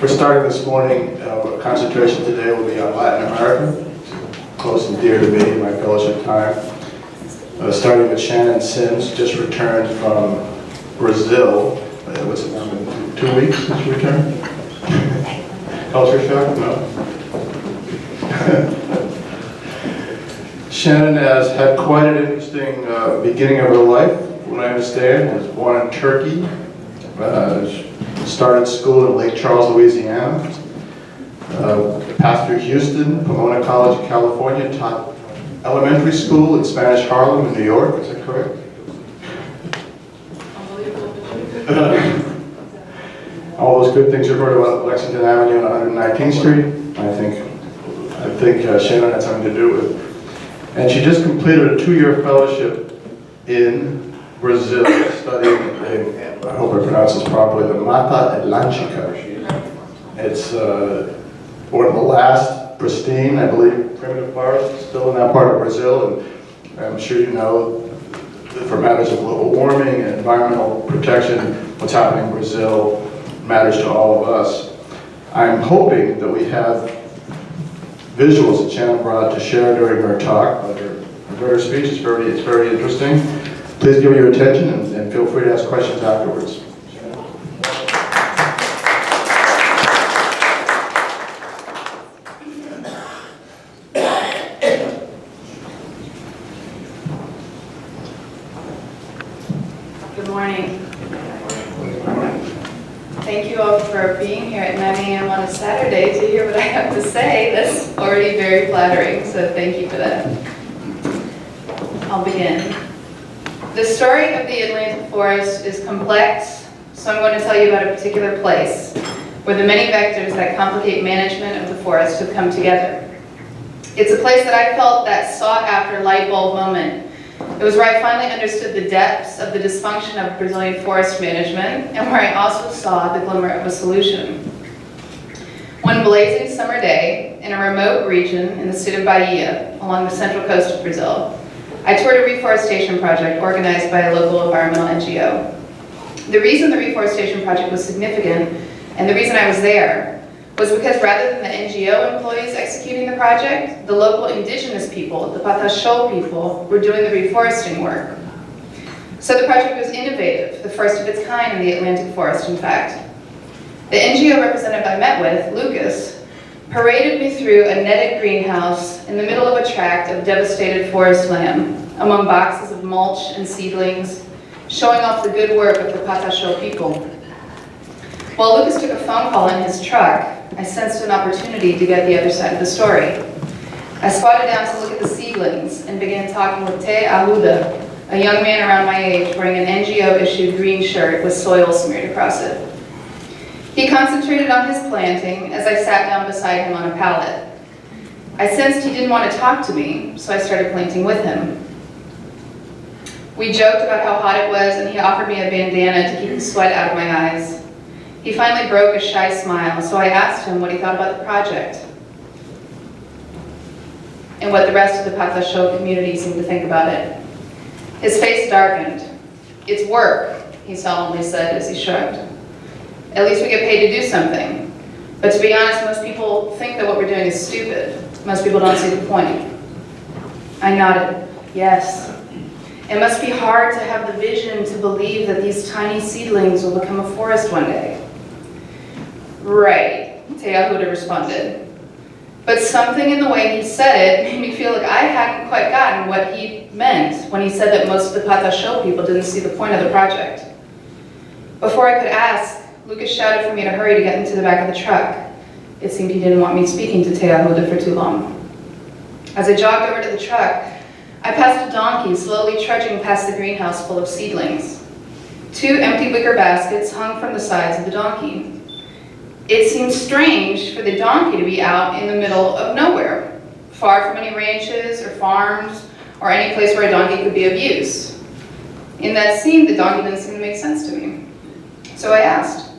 We're starting this morning, concentration today will be on Latin America, close and dear to me, my fellowship time. Starting with Shannon Sims, just returned from Brazil. What's it now, been 2 weeks since you returned? Culture shock? No. Shannon has had quite an interesting beginning of her life, from what I understand. Was born in Turkey, started school in Lake Charles, Louisiana, passed through Houston, Pomona College, California, taught elementary school in Spanish Harlem in New York. Is that correct? All those good things you've heard about Lexington Avenue and 119th Street, I think Shannon had something to do with. And she just completed a 2-year fellowship in Brazil, studying, I hope I pronounce this properly, the Mata Atlântica. It's one of the last pristine, I believe, primitive forests still in that part of Brazil. And I'm sure you know, for matters of global warming and environmental protection, what's happening in Brazil matters to all of us. I'm hoping that we have visuals that Shannon brought to share during her talk. Her speech is very interesting. Please give me your attention and feel free to ask questions afterwards. Good morning. Thank you all for being here at 9 a.m. on a Saturday to hear what I have to say. That's already very flattering, so thank you for that. I'll begin. The story of the Atlantic forest is complex, so I'm going to tell you about a particular place where the many vectors that complicate management of the forest have come together. It's a place that I felt that sought-after light bulb moment. It was where I finally understood the depths of the dysfunction of Brazilian forest management and where I also saw the glimmer of a solution. One blazing summer day in a remote region in the state of Bahia along the central coast of Brazil, I toured a reforestation project organized by a local environmental NGO. The reason the reforestation project was significant and the reason I was there was because rather than the NGO employees executing the project, the local indigenous people, the Pata people, were doing the reforesting work. So the project was innovative, the first of its kind in the Atlantic forest, in fact. The NGO representative I met with, Lucas, paraded me through a netted greenhouse in the middle of a tract of devastated forest land, among boxes of mulch and seedlings, showing off the good work of the Pata people. While Lucas took a phone call in his truck, I sensed an opportunity to get the other side of the story. I squatted down to look at the seedlings and began talking with Te Ahuda, a young man around my age wearing an NGO-issued green shirt with soil smeared across it. He concentrated on his planting as I sat down beside him on a pallet. I sensed he didn't want to talk to me, so I started planting with him. We joked about how hot it was, and he offered me a bandana to keep the sweat out of my eyes. He finally broke a shy smile, so I asked him what he thought about the project and what the rest of the Pata community seemed to think about it. His face darkened. "It's work," he solemnly said as he shrugged. "At least we get paid to do something. But to be honest, most people think that what we're doing is stupid. Most people don't see the point." I nodded. Yes. It must be hard to have the vision to believe that these tiny seedlings will become a forest one day. Right, Te Ahuda responded. But something in the way he said it made me feel like I hadn't quite gotten what he meant when he said that most of the Pata people didn't see the point of the project. Before I could ask, Lucas shouted for me to hurry to get into the back of the truck. It seemed he didn't want me speaking to Te Ahuda for too long. As I jogged over to the truck, I passed a donkey slowly trudging past the greenhouse full of seedlings. 2 empty wicker baskets hung from the sides of the donkey. It seemed strange for the donkey to be out in the middle of nowhere, far from any ranches or farms or any place where a donkey could be of use. In that scene, the donkey didn't seem to make sense to me. So I asked,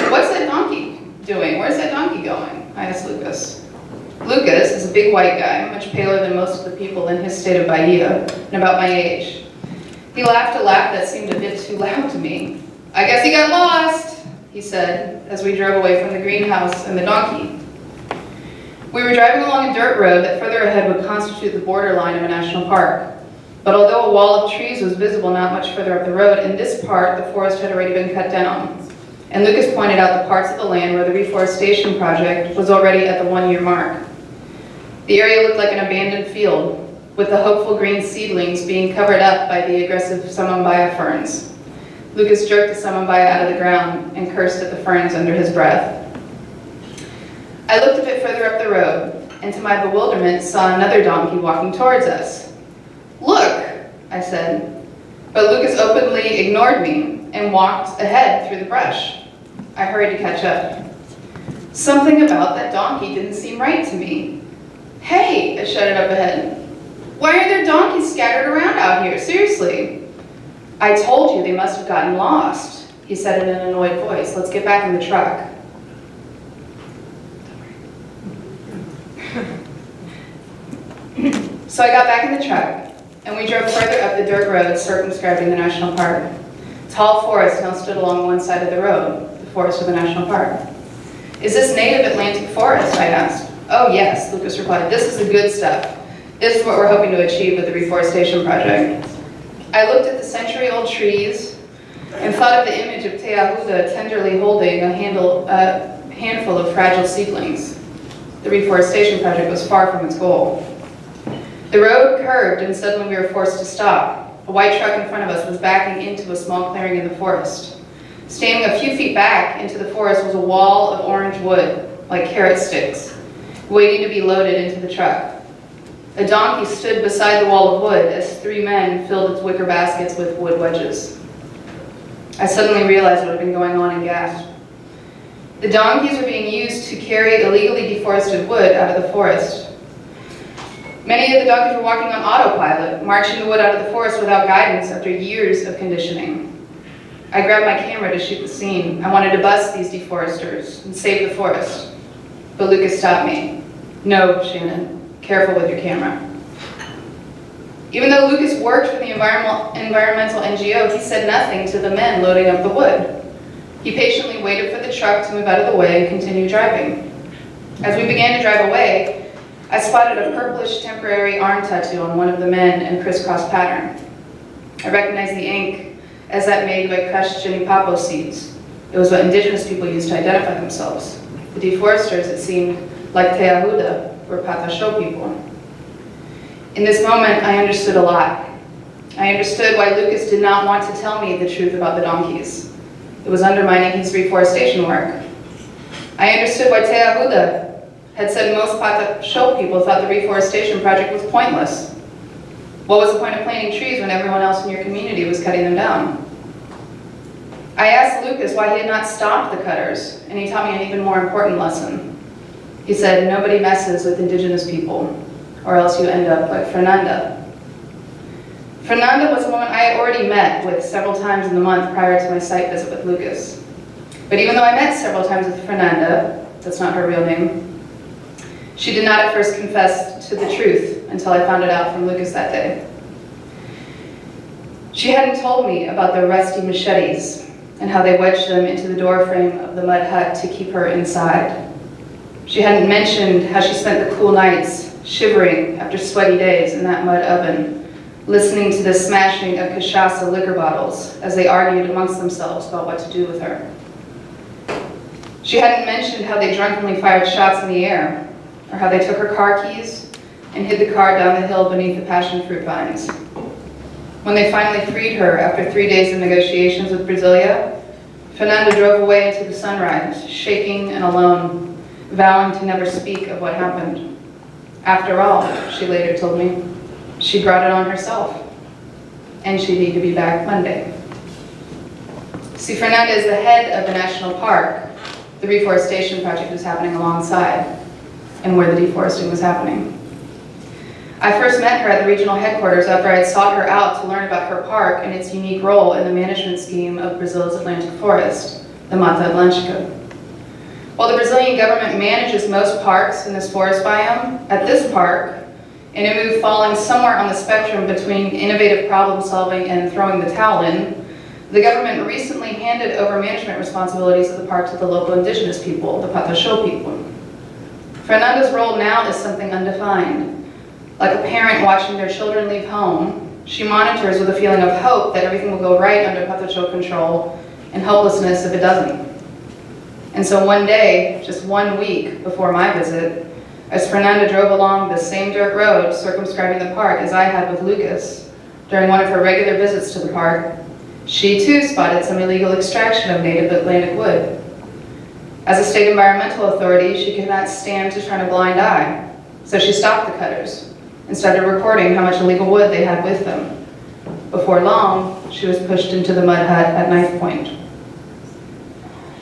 "What's that donkey doing? Where's that donkey going?" I asked Lucas. Lucas is a big white guy, much paler than most of the people in his state of Bahia, and about my age. He laughed a laugh that seemed a bit too loud to me. "I guess he got lost," he said, as we drove away from the greenhouse and the donkey. We were driving along a dirt road that further ahead would constitute the borderline of a national park. But although a wall of trees was visible not much further up the road, in this part the forest had already been cut down. And Lucas pointed out the parts of the land where the reforestation project was already at the 1-year mark. The area looked like an abandoned field, with the hopeful green seedlings being covered up by the aggressive samambaya ferns. Lucas jerked the samambaya out of the ground and cursed at the ferns under his breath. I looked a bit further up the road, and to my bewilderment saw another donkey walking towards us. "Look," I said, but Lucas openly ignored me and walked ahead through the brush. I hurried to catch up. Something about that donkey didn't seem right to me. "Hey," I shouted up ahead. "Why are there donkeys scattered around out here? Seriously." "I told you they must have gotten lost," he said in an annoyed voice. "Let's get back in the truck." So I got back in the truck, and we drove further up the dirt road circumscribing the national park. Tall forest now stood along one side of the road, the forest of the national park. "Is this native Atlantic forest?" I asked. "Oh yes," Lucas replied. "This is the good stuff. This is what we're hoping to achieve with the reforestation project." I looked at the century-old trees and thought of the image of Te Ahuda tenderly holding a handful of fragile seedlings. The reforestation project was far from its goal. The road curved and suddenly we were forced to stop. A white truck in front of us was backing into a small clearing in the forest. Standing a few feet back into the forest was a wall of orange wood, like carrot sticks, waiting to be loaded into the truck. A donkey stood beside the wall of wood as 3 men filled its wicker baskets with wood wedges. I suddenly realized what had been going on and gasped. The donkeys were being used to carry illegally deforested wood out of the forest. Many of the donkeys were walking on autopilot, marching the wood out of the forest without guidance after years of conditioning. I grabbed my camera to shoot the scene. I wanted to bust these deforesters and save the forest. But Lucas stopped me. "No, Shannon, careful with your camera." Even though Lucas worked for the environmental NGO, he said nothing to the men loading up the wood. He patiently waited for the truck to move out of the way and continued driving. As we began to drive away, I spotted a purplish temporary arm tattoo on one of the men in crisscross pattern. I recognized the ink as that made by crushed jenipapo seeds. It was what indigenous people used to identify themselves. The deforesters, it seemed, like Te Ahuda, were Patasho people. In this moment, I understood a lot. I understood why Lucas did not want to tell me the truth about the donkeys. It was undermining his reforestation work. I understood why Te Ahuda had said most Patasho people thought the reforestation project was pointless. What was the point of planting trees when everyone else in your community was cutting them down? I asked Lucas why he had not stopped the cutters, and he taught me an even more important lesson. He said, "Nobody messes with indigenous people, or else you end up like Fernanda." Fernanda was a woman I had already met with several times in the month prior to my site visit with Lucas. But even though I met several times with Fernanda, that's not her real name, she did not at first confess to the truth until I found it out from Lucas that day. She hadn't told me about their rusty machetes and how they wedged them into the doorframe of the mud hut to keep her inside. She hadn't mentioned how she spent the cool nights shivering after sweaty days in that mud oven, listening to the smashing of cachaça liquor bottles as they argued amongst themselves about what to do with her. She hadn't mentioned how they drunkenly fired shots in the air, or how they took her car keys and hid the car down the hill beneath the passion fruit vines. When they finally freed her after 3 days of negotiations with Brasilia, Fernanda drove away into the sunrise, shaking and alone, vowing to never speak of what happened. After all, she later told me, she brought it on herself, and she'd need to be back Monday. See, Fernanda is the head of the national park the reforestation project was happening alongside, and where the deforesting was happening. I first met her at the regional headquarters after I had sought her out to learn about her park and its unique role in the management scheme of Brazil's Atlantic forest, the Mata Atlântica. While the Brazilian government manages most parks in this forest biome, at this park, in a move falling somewhere on the spectrum between innovative problem solving and throwing the towel in, The government recently handed over management responsibilities of the park to the local indigenous people, the Patasho people. Fernanda's role now is something undefined. Like a parent watching their children leave home, she monitors with a feeling of hope that everything will go right under Patasho control and helplessness if it doesn't. And so one day, just 1 week before my visit, as Fernanda drove along the same dirt road circumscribing the park as I had with Lucas during one of her regular visits to the park, she too spotted some illegal extraction of native Atlantic wood. As a state environmental authority, she could not stand to turn a blind eye, so she stopped the cutters and started recording how much illegal wood they had with them. Before long, she was pushed into the mud hut at knife point.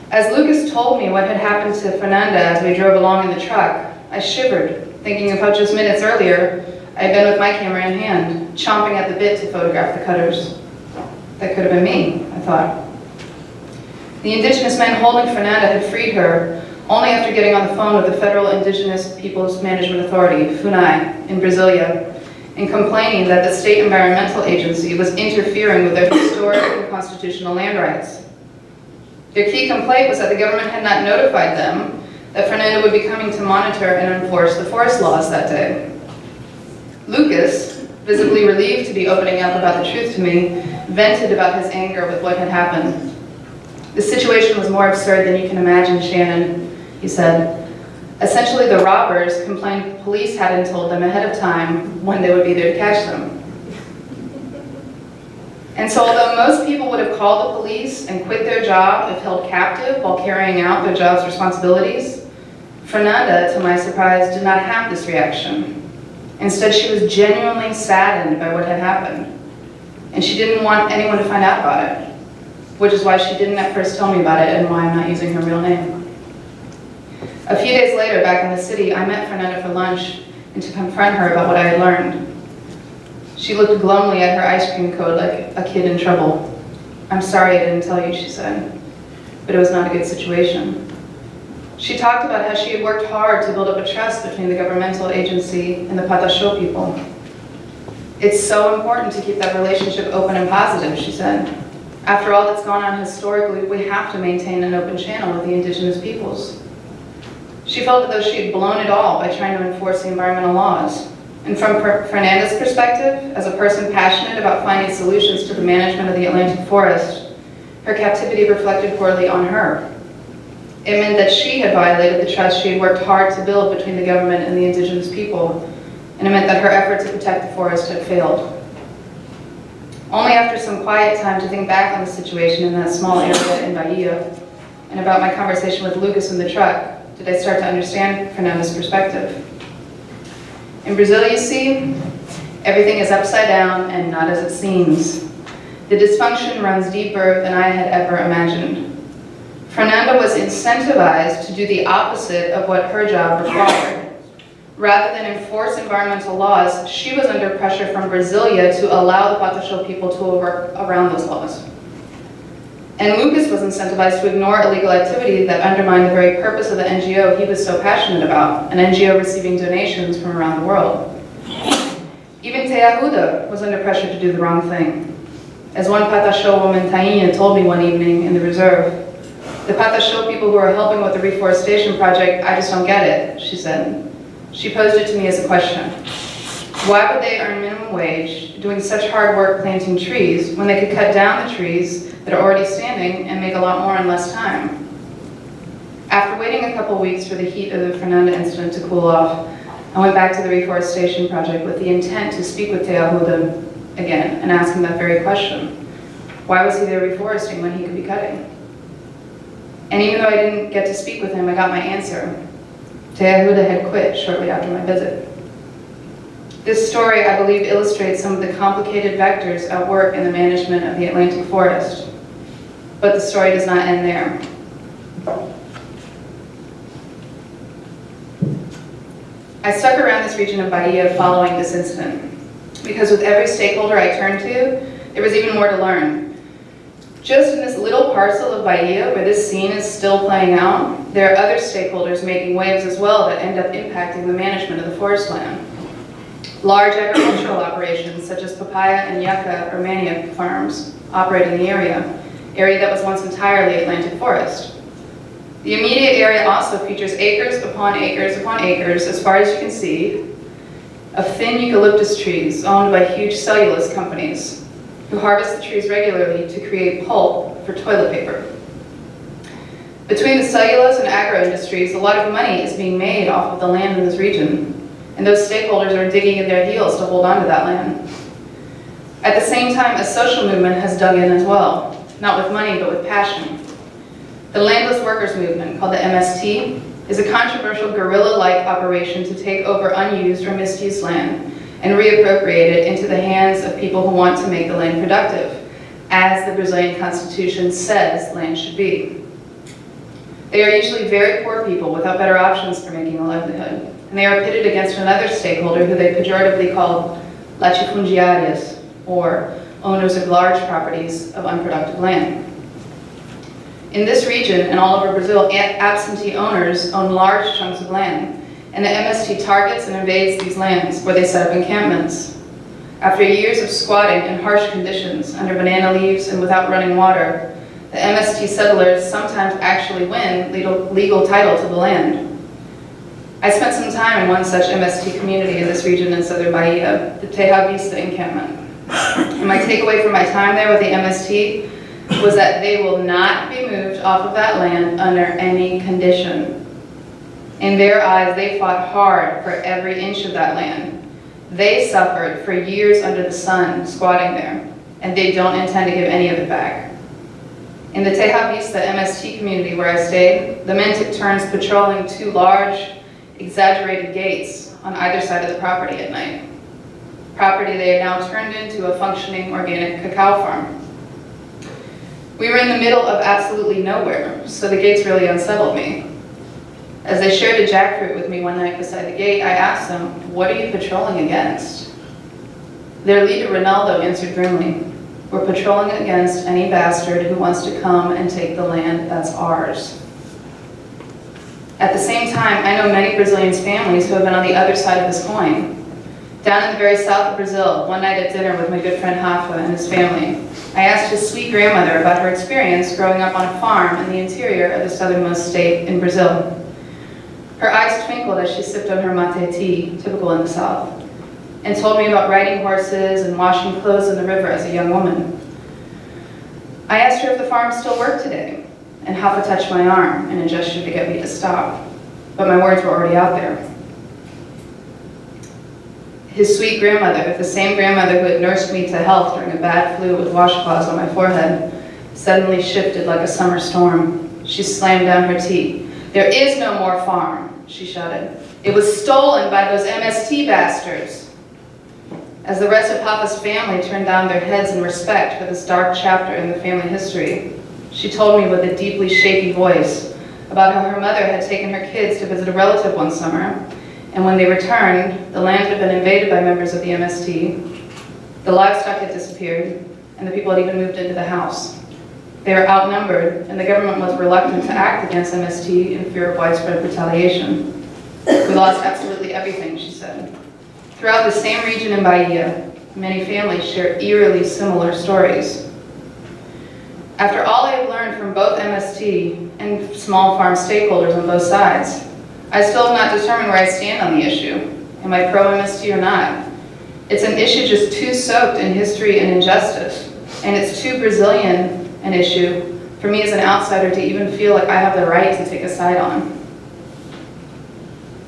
As Lucas told me what had happened to Fernanda as we drove along in the truck, I shivered, thinking of how just minutes earlier I had been with my camera in hand, chomping at the bit to photograph the cutters. That could have been me, I thought. The indigenous men holding Fernanda had freed her only after getting on the phone with the Federal Indigenous Peoples Management Authority, FUNAI, in Brasilia, and complaining that the State Environmental Agency was interfering with their historic and constitutional land rights. Their key complaint was that the government had not notified them that Fernanda would be coming to monitor and enforce the forest laws that day. Lucas, visibly relieved to be opening up about the truth to me, vented about his anger with what had happened. The situation was more absurd than you can imagine, Shannon, he said. Essentially, the robbers complained police hadn't told them ahead of time when they would be there to catch them. And so although most people would have called the police and quit their job if held captive while carrying out their job's responsibilities, Fernanda, to my surprise, did not have this reaction. Instead, she was genuinely saddened by what had happened. And she didn't want anyone to find out about it, which is why she didn't at first tell me about it and why I'm not using her real name. A few days later, back in the city, I met Fernanda for lunch and to confront her about what I had learned. She looked glumly at her ice cream cone like a kid in trouble. "I'm sorry I didn't tell you," she said, but it was not a good situation. She talked about how she had worked hard to build up a trust between the governmental agency and the Patasho people. "It's so important to keep that relationship open and positive," she said. "After all that's gone on historically, we have to maintain an open channel with the indigenous peoples." She felt as though she had blown it all by trying to enforce the environmental laws. And from Fernanda's perspective, as a person passionate about finding solutions to the management of the Atlantic forest, her captivity reflected poorly on her. It meant that she had violated the trust she had worked hard to build between the government and the indigenous people, and it meant that her effort to protect the forest had failed. Only after some quiet time to think back on the situation in that small area in Bahia, and about my conversation with Lucas in the truck, did I start to understand Fernanda's perspective. In Brazil, you see, everything is upside down and not as it seems. The dysfunction runs deeper than I had ever imagined. Fernanda was incentivized to do the opposite of what her job required. Rather than enforce environmental laws, she was under pressure from Brasilia to allow the Patasho people to work around those laws. And Lucas was incentivized to ignore illegal activity that undermined the very purpose of the NGO he was so passionate about, an NGO receiving donations from around the world. Even Te Ahuda was under pressure to do the wrong thing. As one Patasho woman, Tainha, told me one evening in the reserve, "The Patasho people who are helping with the reforestation project, I just don't get it," she said. She posed it to me as a question. Why would they earn minimum wage, doing such hard work planting trees, when they could cut down the trees that are already standing and make a lot more in less time? After waiting a couple weeks for the heat of the Fernanda incident to cool off, I went back to the reforestation project with the intent to speak with Te Ahuda again and ask him that very question. Why was he there reforesting when he could be cutting? And even though I didn't get to speak with him, I got my answer. Te Ahuda had quit shortly after my visit. This story, I believe, illustrates some of the complicated vectors at work in the management of the Atlantic forest. But the story does not end there. I stuck around this region of Bahia following this incident, because with every stakeholder I turned to, there was even more to learn. Just in this little parcel of Bahia where this scene is still playing out, there are other stakeholders making waves as well that end up impacting the management of the forest land. Large agricultural operations such as papaya and yucca or manioc farms, operate in the area that was once entirely Atlantic forest. The immediate area also features acres upon acres upon acres, as far as you can see, of thin eucalyptus trees owned by huge cellulose companies who harvest the trees regularly to create pulp for toilet paper. Between the cellulose and agro industries, a lot of money is being made off of the land in this region, and those stakeholders are digging in their heels to hold on to that land. At the same time, a social movement has dug in as well, not with money, but with passion. The Landless Workers Movement, called the MST, is a controversial guerrilla-like operation to take over unused or misused land and reappropriate it into the hands of people who want to make the land productive, as the Brazilian Constitution says land should be. They are usually very poor people without better options for making a livelihood, and they are pitted against another stakeholder who they pejoratively called latifundiários, or owners of large properties of unproductive land. In this region and all over Brazil, absentee owners own large chunks of land, and the MST targets and invades these lands where they set up encampments. After years of squatting in harsh conditions under banana leaves and without running water, the MST settlers sometimes actually win legal title to the land. I spent some time in one such MST community in this region in southern Bahia, the Terra Vista encampment. And my takeaway from my time there with the MST was that they will not be moved off of that land under any condition. In their eyes, they fought hard for every inch of that land. They suffered for years under the sun squatting there, and they don't intend to give any of it back. In the Terra Vista MST community where I stayed, the men took turns patrolling two large, exaggerated gates on either side of the property at night. Property they had now turned into a functioning organic cacao farm. We were in the middle of absolutely nowhere, so the gates really unsettled me. As they shared a jackfruit with me one night beside the gate, I asked them, "What are you patrolling against?" Their leader, Ronaldo, answered grimly, "We're patrolling against any bastard who wants to come and take the land that's ours." At the same time, I know many Brazilian families who have been on the other side of this coin. Down in the very south of Brazil, one night at dinner with my good friend Rafa and his family, I asked his sweet grandmother about her experience growing up on a farm in the interior of the southernmost state in Brazil. Her eyes twinkled as she sipped on her mate tea, typical in the south, and told me about riding horses and washing clothes in the river as a young woman. I asked her if the farm still worked today, and Rafa touched my arm in a gesture to get me to stop, but my words were already out there. His sweet grandmother, the same grandmother who had nursed me to health during a bad flu with washcloths on my forehead, suddenly shifted like a summer storm. She slammed down her tea. "There is no more farm," she shouted. "It was stolen by those MST bastards." As the rest of Papa's family turned down their heads in respect for this dark chapter in the family history, she told me with a deeply shaky voice about how her mother had taken her kids to visit a relative one summer, and when they returned, the land had been invaded by members of the MST, the livestock had disappeared, and the people had even moved into the house. They were outnumbered, and the government was reluctant to act against MST in fear of widespread retaliation. "We lost absolutely everything," she said. Throughout the same region in Bahia, many families share eerily similar stories. After all I have learned from both MST and small farm stakeholders on both sides, I still have not determined where I stand on the issue. Am I pro-MST or not? It's an issue just too soaked in history and injustice, and it's too Brazilian an issue for me as an outsider to even feel like I have the right to take a side on.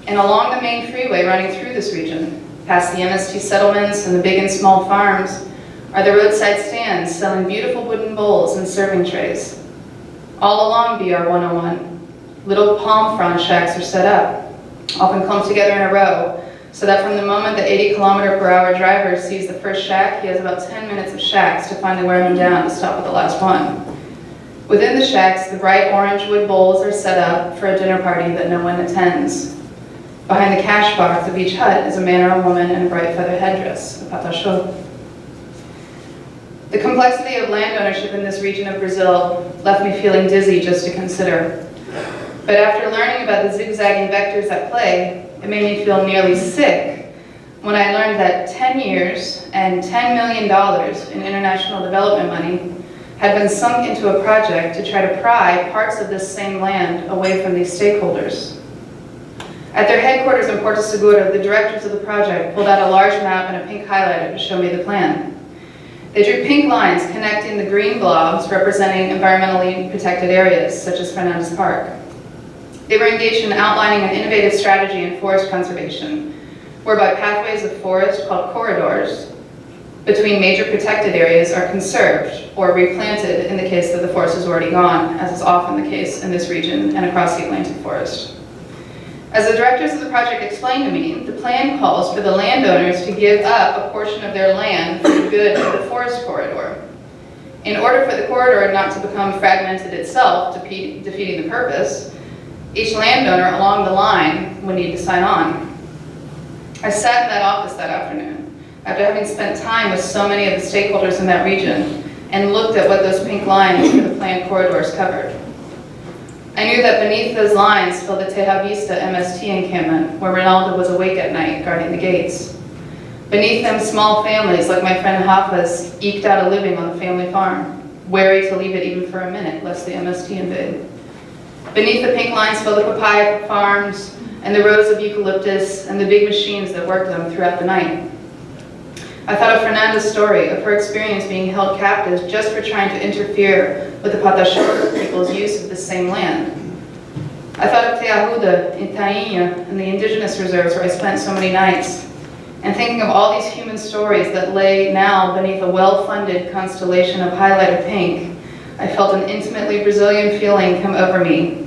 And along the main freeway running through this region, past the MST settlements and the big and small farms, are the roadside stands selling beautiful wooden bowls and serving trays. All along BR 101, little palm frond shacks are set up, often clumped together in a row, so that from the moment the 80-kilometer-per-hour driver sees the first shack, he has about 10 minutes of shacks to finally wear him down to stop at the last one. Within the shacks, the bright orange wood bowls are set up for a dinner party that no one attends. Behind the cash box of each hut is a man or a woman in a bright feather headdress, a pataxó. The complexity of land ownership in this region of Brazil left me feeling dizzy just to consider. But after learning about the zigzagging vectors at play, it made me feel nearly sick when I learned that 10 years and $10 million in international development money had been sunk into a project to try to pry parts of this same land away from these stakeholders. At their headquarters in Porto Seguro, the directors of the project pulled out a large map and a pink highlighter to show me the plan. They drew pink lines connecting the green blobs representing environmentally protected areas, such as Fernandes Park. They were engaged in outlining an innovative strategy in forest conservation, whereby pathways of forest called corridors between major protected areas are conserved or replanted in the case that the forest is already gone, as is often the case in this region and across the Atlantic forest. As the directors of the project explained to me, the plan calls for the landowners to give up a portion of their land for the good of the forest corridor. In order for the corridor not to become fragmented itself, defeating the purpose, each landowner along the line would need to sign on. I sat in that office that afternoon, after having spent time with so many of the stakeholders in that region, and looked at what those pink lines for the planned corridors covered. I knew that beneath those lines filled the Teja Vista MST encampment, where Ronaldo was awake at night guarding the gates. Beneath them, small families like my friend Hafa's eked out a living on the family farm, wary to leave it even for a minute, lest the MST invade. Beneath the pink lines filled the papaya farms and the rows of eucalyptus and the big machines that worked them throughout the night. I thought of Fernanda's story of her experience being held captive just for trying to interfere with the Patachor people's use of the same land. I thought of Te Ajuda in Tainha and the indigenous reserves where I spent so many nights, and thinking of all these human stories that lay now beneath a well-funded constellation of highlighter pink, I felt an intimately Brazilian feeling come over me.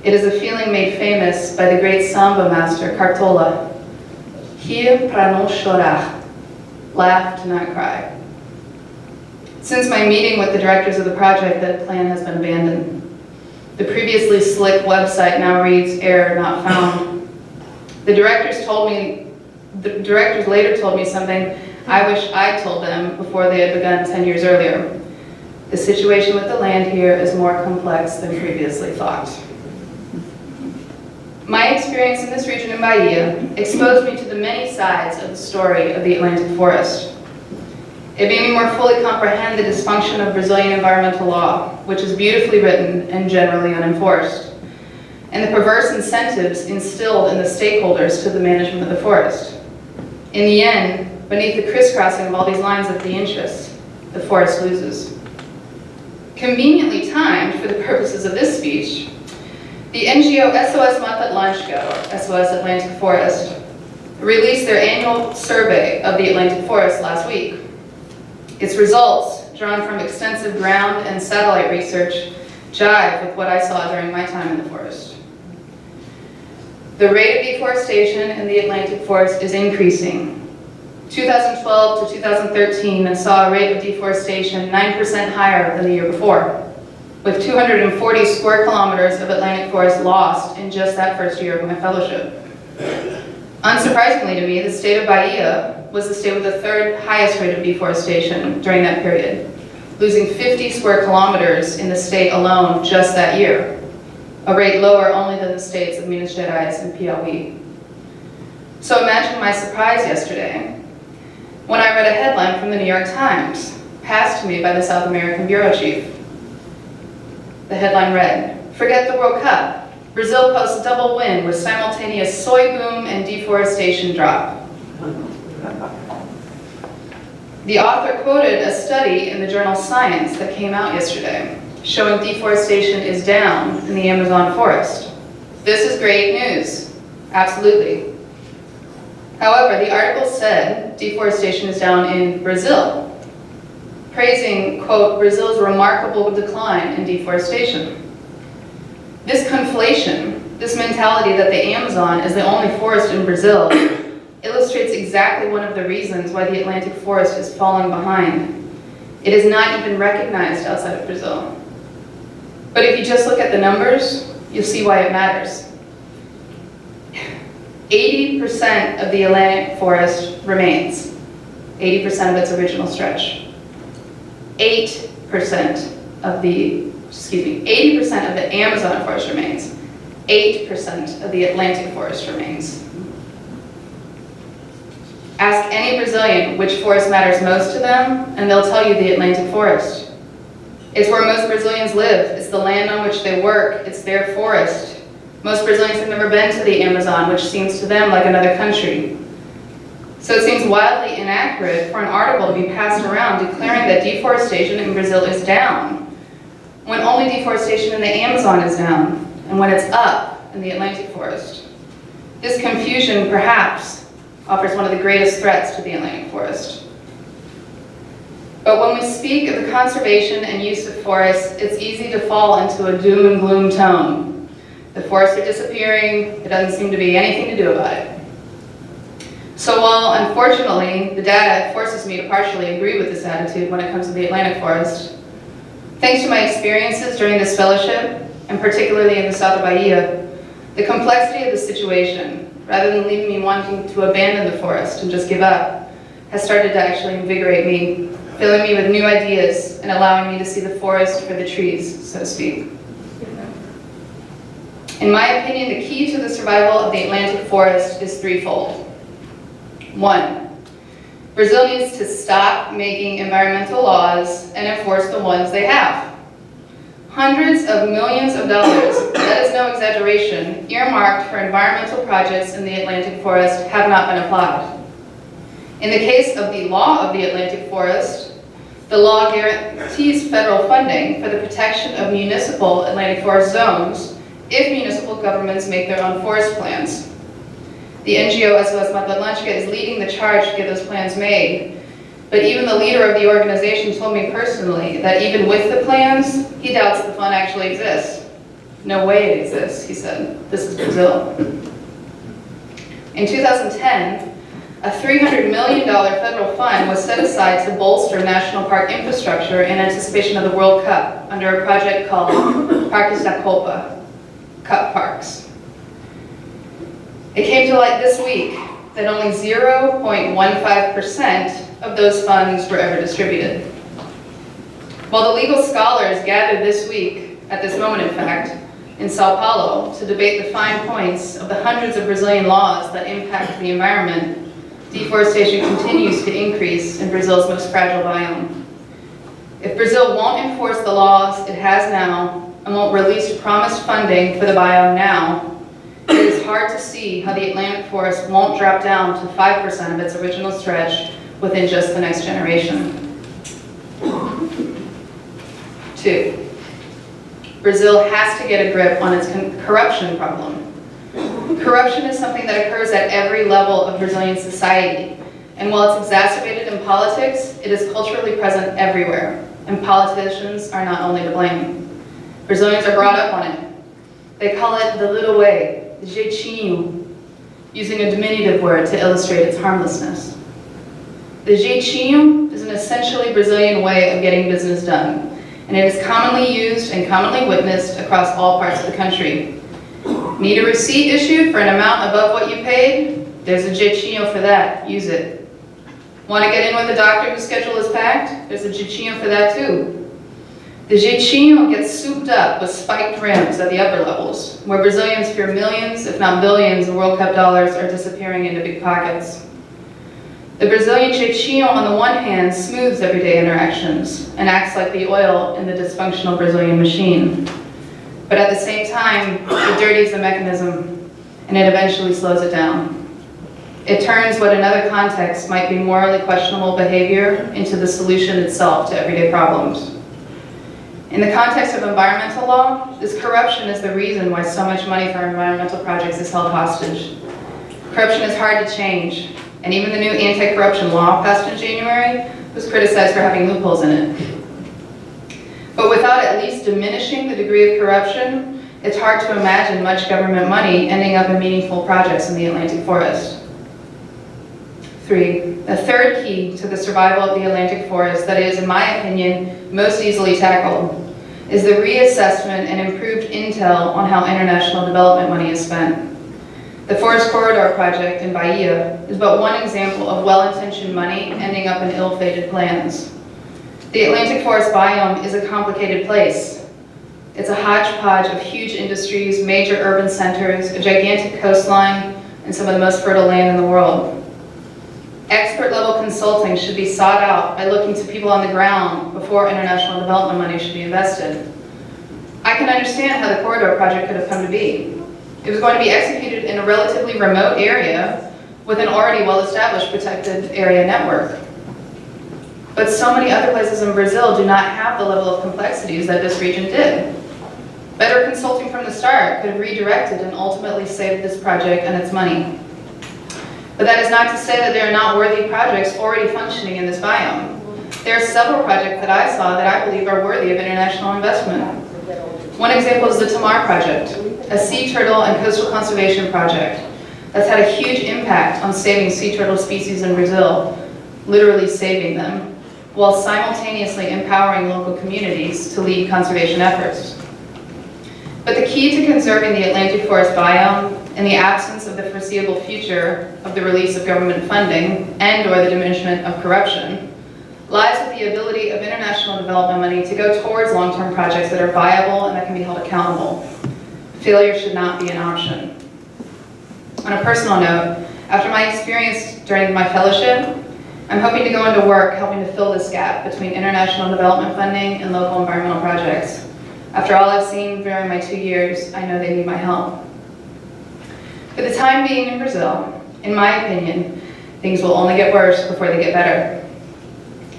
It is a feeling made famous by the great samba master, Cartola. Rir pra não chorar. Laugh to not cry. Since my meeting with the directors of the project, that plan has been abandoned. The previously slick website now reads error not found. The directors later told me something I wish I'd told them before they had begun 10 years earlier. The situation with the land here is more complex than previously thought. My experience in this region in Bahia exposed me to the many sides of the story of the Atlantic forest. It made me more fully comprehend the dysfunction of Brazilian environmental law, which is beautifully written and generally unenforced, and the perverse incentives instilled in the stakeholders to the management of the forest. In the end, beneath the crisscrossing of all these lines of the interest, the forest loses. Conveniently timed for the purposes of this speech, the NGO SOS Mata Atlântica, SOS Atlantic Forest, released their annual survey of the Atlantic forest last week. Its results, drawn from extensive ground and satellite research, jive with what I saw during my time in the forest. The rate of deforestation in the Atlantic forest is increasing. 2012 to 2013 saw a rate of deforestation 9% higher than the year before, with 240 square kilometers of Atlantic forest lost in just that first year of my fellowship. Unsurprisingly to me, the state of Bahia was the state with the third highest rate of deforestation during that period, losing 50 square kilometers in the state alone just that year, a rate lower only than the states of Minas Gerais and Piauí. So imagine my surprise yesterday when I read a headline from the New York Times, passed to me by the South American bureau chief. The headline read, "Forget the World Cup. Brazil posts double win with simultaneous soy boom and deforestation drop." The author quoted a study in the journal Science that came out yesterday, showing deforestation is down in the Amazon forest. This is great news, absolutely. However, the article said deforestation is down in Brazil, praising, quote, Brazil's remarkable decline in deforestation. This conflation, this mentality that the Amazon is the only forest in Brazil, illustrates exactly one of the reasons why the Atlantic forest is falling behind. It is not even recognized outside of Brazil. But if you just look at the numbers, you'll see why it matters. 80% of the Atlantic forest remains, 80% of its original stretch. 80% of the Amazon forest remains. 8% of the Atlantic forest remains. Ask any Brazilian which forest matters most to them, and they'll tell you the Atlantic forest. It's where most Brazilians live. It's the land on which they work. It's their forest. Most Brazilians have never been to the Amazon, which seems to them like another country. So it seems wildly inaccurate for an article to be passed around declaring that deforestation in Brazil is down, when only deforestation in the Amazon is down, and when it's up in the Atlantic forest. This confusion, perhaps, offers one of the greatest threats to the Atlantic forest. But when we speak of the conservation and use of forests, it's easy to fall into a doom and gloom tone. The forests are disappearing, there doesn't seem to be anything to do about it. So while, unfortunately, the data forces me to partially agree with this attitude when it comes to the Atlantic forest, thanks to my experiences during this fellowship, and particularly in the south of Bahia, the complexity of the situation, rather than leaving me wanting to abandon the forest and just give up, has started to actually invigorate me, filling me with new ideas and allowing me to see the forest for the trees, so to speak. In my opinion, the key to the survival of the Atlantic forest is threefold. 1, Brazil needs to stop making environmental laws and enforce the ones they have. Hundreds of millions of dollars, that is no exaggeration, earmarked for environmental projects in the Atlantic forest have not been applied. In the case of the law of the Atlantic forest, the law guarantees federal funding for the protection of municipal Atlantic forest zones if municipal governments make their own forest plans. The NGO SOS Mata Atlântica is leading the charge to get those plans made, but even the leader of the organization told me personally that even with the plans, he doubts the fund actually exists. No way it exists, he said. This is Brazil. In 2010, a $300 million federal fund was set aside to bolster national park infrastructure in anticipation of the World Cup under a project called Parques da Copa, Cup Parks. It came to light this week that only 0.15% of those funds were ever distributed. While the legal scholars gathered this week, at this moment in fact, in Sao Paulo to debate the fine points of the hundreds of Brazilian laws that impact the environment, deforestation continues to increase in Brazil's most fragile biome. If Brazil won't enforce the laws it has now and won't release promised funding for the biome now, it is hard to see how the Atlantic forest won't drop down to 5% of its original stretch within just the next generation. 2, Brazil has to get a grip on its corruption problem. Corruption is something that occurs at every level of Brazilian society, and while it's exacerbated in politics, it is culturally present everywhere, and politicians are not only to blame. Brazilians are brought up on it. They call it the little way, jeitinho, using a diminutive word to illustrate its harmlessness. The jeitinho is an essentially Brazilian way of getting business done, and it is commonly used and commonly witnessed across all parts of the country. Need a receipt issued for an amount above what you paid? There's a jeitinho for that, use it. Want to get in with a doctor whose schedule is packed? There's a jeitinho for that too. The jeitinho gets souped up with spiked rims at the upper levels, where Brazilians fear millions, if not billions, of World Cup dollars are disappearing into big pockets. The Brazilian jeitinho, on the one hand, smooths everyday interactions and acts like the oil in the dysfunctional Brazilian machine. But at the same time, it dirties the mechanism, and it eventually slows it down. It turns what in other contexts might be morally questionable behavior into the solution itself to everyday problems. In the context of environmental law, this corruption is the reason why so much money for environmental projects is held hostage. Corruption is hard to change, and even the new anti-corruption law passed in January was criticized for having loopholes in it. But without at least diminishing the degree of corruption, it's hard to imagine much government money ending up in meaningful projects in the Atlantic forest. 3, the third key to the survival of the Atlantic forest that is, in my opinion, most easily tackled is the reassessment and improved intel on how international development money is spent. The Forest Corridor project in Bahia is but one example of well-intentioned money ending up in ill-fated plans. The Atlantic forest biome is a complicated place. It's a hodgepodge of huge industries, major urban centers, a gigantic coastline, and some of the most fertile land in the world. Expert level consulting should be sought out by looking to people on the ground before international development money should be invested. I can understand how the corridor project could have come to be. It was going to be executed in a relatively remote area with an already well-established protected area network. But so many other places in Brazil do not have the level of complexities that this region did. Better consulting from the start could have redirected and ultimately saved this project and its money. But that is not to say that there are not worthy projects already functioning in this biome. There are several projects that I saw that I believe are worthy of international investment. One example is the Tamar project, a sea turtle and coastal conservation project that's had a huge impact on saving sea turtle species in Brazil, literally saving them, while simultaneously empowering local communities to lead conservation efforts. But the key to conserving the Atlantic forest biome, in the absence of the foreseeable future of the release of government funding and/or the diminishment of corruption, lies with the ability of international development money to go towards long-term projects that are viable and that can be held accountable. Failure should not be an option. On a personal note, after my experience during my fellowship, I'm hoping to go into work helping to fill this gap between international development funding and local environmental projects. After all I've seen during my 2 years, I know they need my help. For the time being in Brazil, in my opinion, things will only get worse before they get better.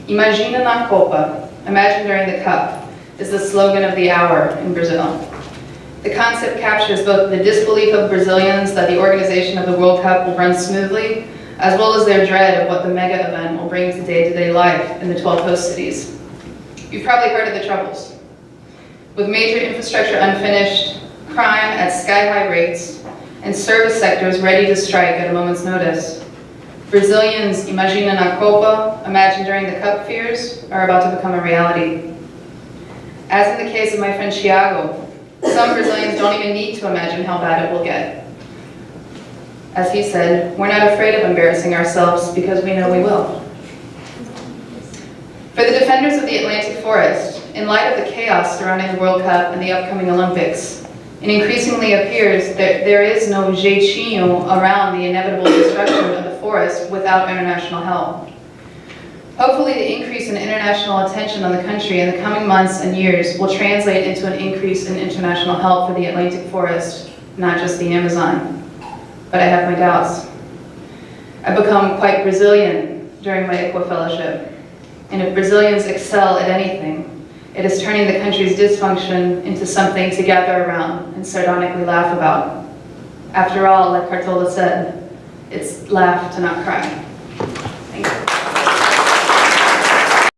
Imagina na Copa, imagine during the cup, is the slogan of the hour in Brazil. The concept captures both the disbelief of Brazilians that the organization of the World Cup will run smoothly, as well as their dread of what the mega event will bring to day-to-day life in the 12 host cities. You've probably heard of the troubles. With major infrastructure unfinished, crime at sky-high rates, and service sectors ready to strike at a moment's notice, Brazilians' Imagina na Copa, imagine during the cup fears, are about to become a reality. As in the case of my friend Thiago, some Brazilians don't even need to imagine how bad it will get. As he said, we're not afraid of embarrassing ourselves because we know we will. For the defenders of the Atlantic forest, in light of the chaos surrounding the World Cup and the upcoming Olympics, it increasingly appears that there is no jeitinho around the inevitable destruction of the forest without international help. Hopefully the increase in international attention on the country in the coming months and years will translate into an increase in international help for the Atlantic forest, not just the Amazon. But I have my doubts. I've become quite Brazilian during my ICWA fellowship, and if Brazilians excel at anything, it is turning the country's dysfunction into something to gather around and sardonically laugh about. After all, like Cartola said, it's laugh to not cry.